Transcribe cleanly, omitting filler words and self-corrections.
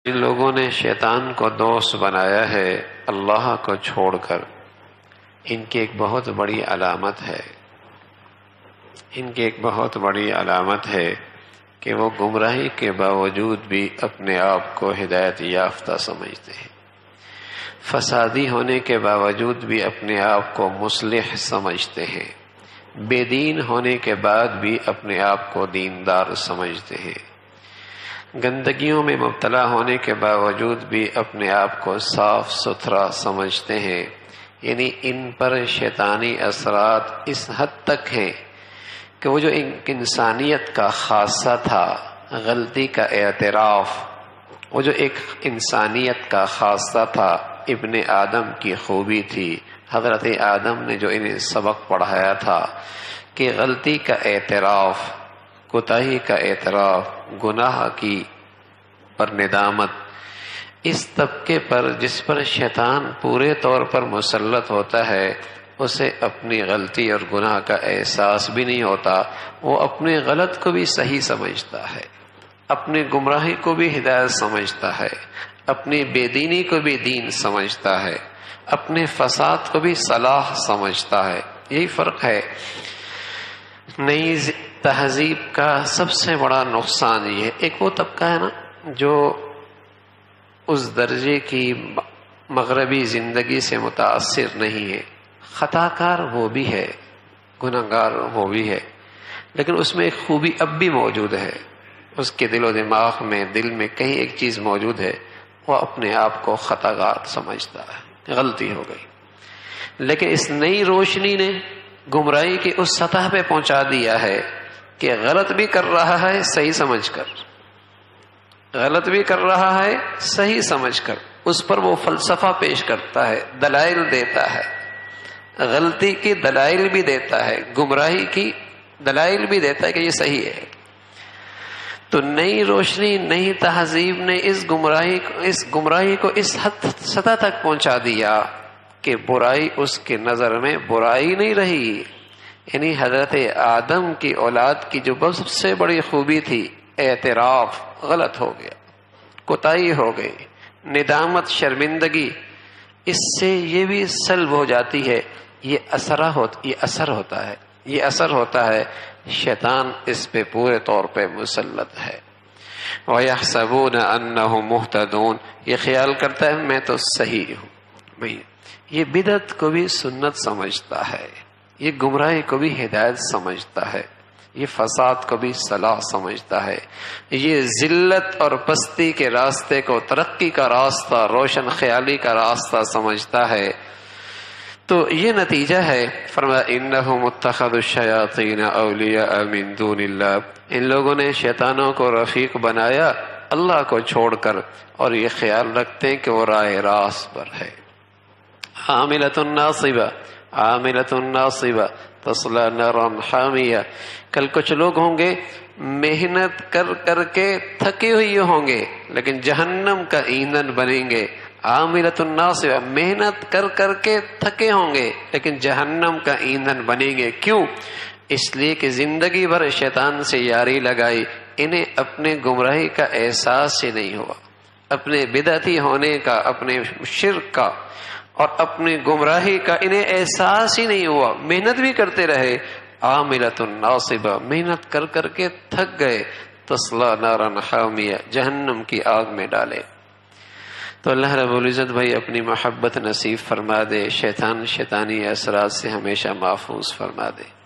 جن لوگوں نے شیطان کو دوست بنایا ہے اللہ کو چھوڑ کر، ان کی ایک بہت بڑی علامت ہے، کہ وہ گمراہی کے باوجود بھی اپنے آپ کو ہدایت یافتہ سمجھتے ہیں، فسادی ہونے کے باوجود بھی اپنے آپ کو مصلح سمجھتے ہیں، بے دین ہونے کے بعد بھی اپنے آپ کو دیندار سمجھتے ہیں، گندگیوں میں مبتلا ہونے کے باوجود بھی اپنے آپ کو صاف ستھرا سمجھتے ہیں۔ یعنی ان پر شیطانی اثرات اس حد تک ہیں کہ وہ جو انسانیت کا خاصہ تھا، غلطی کا اعتراف، وہ جو ایک انسانیت کا خاصہ تھا، ابن آدم کی خوبی تھی، حضرت آدم نے جو انہیں سبق پڑھایا تھا کہ غلطی کا اعتراف، کوتاہی کا اعتراف، گناہ کی پر ندامت، اس طبقے پر جس پر شیطان پورے طور پر مسلط ہوتا ہے، اسے اپنی غلطی اور گناہ کا احساس بھی نہیں ہوتا، وہ اپنے غلط کو بھی صحیح سمجھتا ہے، اپنی گمراہی کو بھی ہدایت سمجھتا ہے، اپنی بے دینی کو بھی دین سمجھتا ہے، اپنے فساد کو بھی صلاح سمجھتا ہے۔ یہی فرق ہے۔ نئی تہذیب کا سب سے بڑا نقصان یہ ہے، ایک وہ طبقہ ہے نا جو اس درجے کی مغربی زندگی سے متاثر نہیں ہے، خطا کار وہ بھی ہے، گناہگار وہ بھی ہے، لیکن اس میں ایک خوبی اب بھی موجود ہے، اس کے دل و دماغ میں، دل میں کہیں ایک چیز موجود ہے، وہ اپنے آپ کو خطا کار سمجھتا ہے، غلطی ہو گئی۔ لیکن اس نئی روشنی نے گمراہی کی اس سطح پہ پہنچا دیا ہے کہ غلط بھی کر رہا ہے صحیح سمجھ کر، غلط بھی کر رہا ہے صحیح سمجھ کر، اس پر وہ فلسفہ پیش کرتا ہے، دلائل دیتا ہے، غلطی کی دلائل بھی دیتا ہے، گمراہی کی دلائل بھی دیتا ہے کہ یہ صحیح ہے۔ تو نئی روشنی، نئی تہذیب نے اس گمراہی کو اس حد سطح تک پہنچا دیا کہ برائی اس کے نظر میں برائی نہیں رہی۔ یعنی حضرت آدم کی اولاد کی جو سب سے بڑی خوبی تھی، اعتراف، غلط ہو گیا، کوتاہی ہو گئی، ندامت، شرمندگی، اس سے یہ بھی سلب ہو جاتی ہے، یہ اثر ہوتا ہے، شیطان اس پہ پورے طور پہ مسلط ہے۔ وَيَحْسَبُونَ أَنَّهُمْ مُهْتَدُونَ، یہ خیال کرتا ہے میں تو صحیح ہوں۔ بھئی یہ بدعت کو بھی سنت سمجھتا ہے، یہ گمراہی کو بھی ہدایت سمجھتا ہے، یہ فساد کو بھی صلاح سمجھتا ہے، یہ ذلت اور پستی کے راستے کو ترقی کا راستہ، روشن خیالی کا راستہ سمجھتا ہے۔ تو یہ نتیجہ ہے، فرمایا انہم اتخذوا الشیاطین اولیاء من دون اللہ، ان لوگوں نے شیطانوں کو رفیق بنایا اللہ کو چھوڑ کر، اور یہ خیال رکھتے ہیں کہ وہ راہ راست پر ہے۔ عاملۃ ناصبہ تصلی نارا حامیہ، کل کچھ لوگ ہوں گے محنت کر کر کے تھکے ہوئے ہوں گے لیکن جہنم کا ایندھن بنیں گے۔ عاملۃ ناصبہ، محنت کر کر کے تھکے ہوں گے لیکن جہنم کا ایندھن بنیں گے۔ کیوں؟ اس لیے کہ زندگی بھر شیطان سے یاری لگائی، انہیں اپنے گمراہی کا احساس ہی نہیں ہوا، اپنے بدعتی ہونے کا، اپنے شرک کا اور اپنی گمراہی کا انہیں احساس ہی نہیں ہوا، محنت بھی کرتے رہے۔ عاملۃ ناصبہ، محنت کر کر کے تھک گئے، تصلی نارا حامیہ، جہنم کی آگ میں ڈالے۔ تو اللہ رب العزت بھائی اپنی محبت نصیب فرما دے، شیطانی اثرات سے ہمیشہ محفوظ فرما دے۔